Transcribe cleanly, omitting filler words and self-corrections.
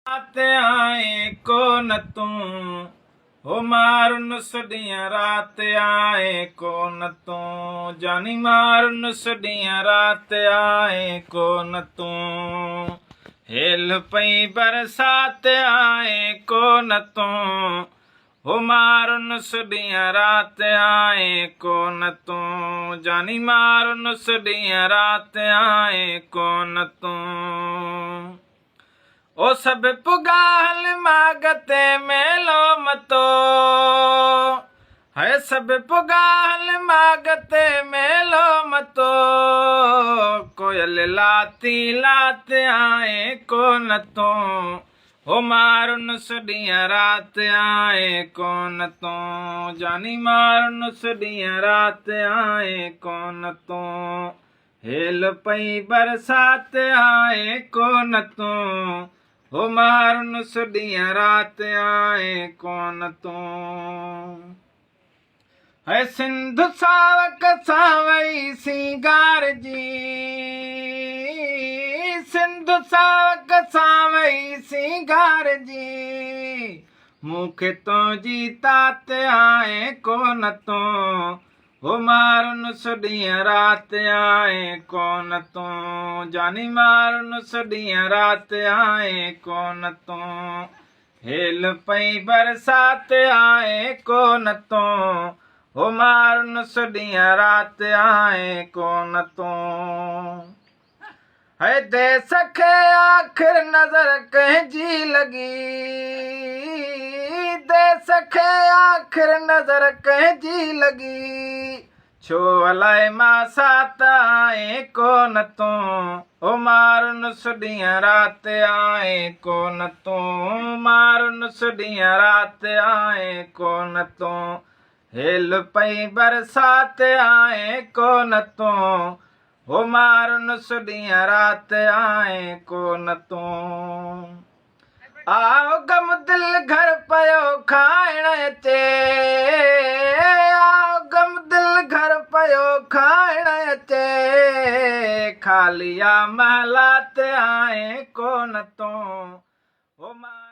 रात आए को न तू हो मार नुसदियां रात आए को न तू जानी मार नुसदियां रात आए को न तू हिल पई बरसात आए को न तू हो मार नुसदियां रात आए को न तू जानी मार नुसदियां रात आए को न तू ओ सब पुगाल मागते मेलो मतो है सब पुगाल मागते मेलो मतो कोयल लाती लात आए को न तो हो मार नुसदियां रात आए को न तो जानी मार नुसदियां रात आए को न तो हिल पई बरसात आए को न तो हो मार नुसदियां रात आए को न तो है सिंधु सावक सावई सिंगार जी सिंधु सावक सावई सिंगार जी मुखे तो जीतात आए को न तो हो मार नुसदियां रात आए को न तो जानी मार नुसदियां रात आए को न तो हिल पई बरसात आए को न तो हो मार नुसदियां रात आए को न तो है दे सके आखिर नजर कहीं जी लगी दे सके आखिर नजर कहीं जी लगी छो अलाए मां सात आए को न तो हो मार नुसदियां रात आए को न तो मार नुसदियां रात आए को न तो हिल पई बरसात आए को न तो हो मार नुसदियां रात आए को न तो आओ गम दिल घर पयो खाइण अचे आओ गम दिल घर पयो खाइण अचे खालिया महलात आए को न तो हो मार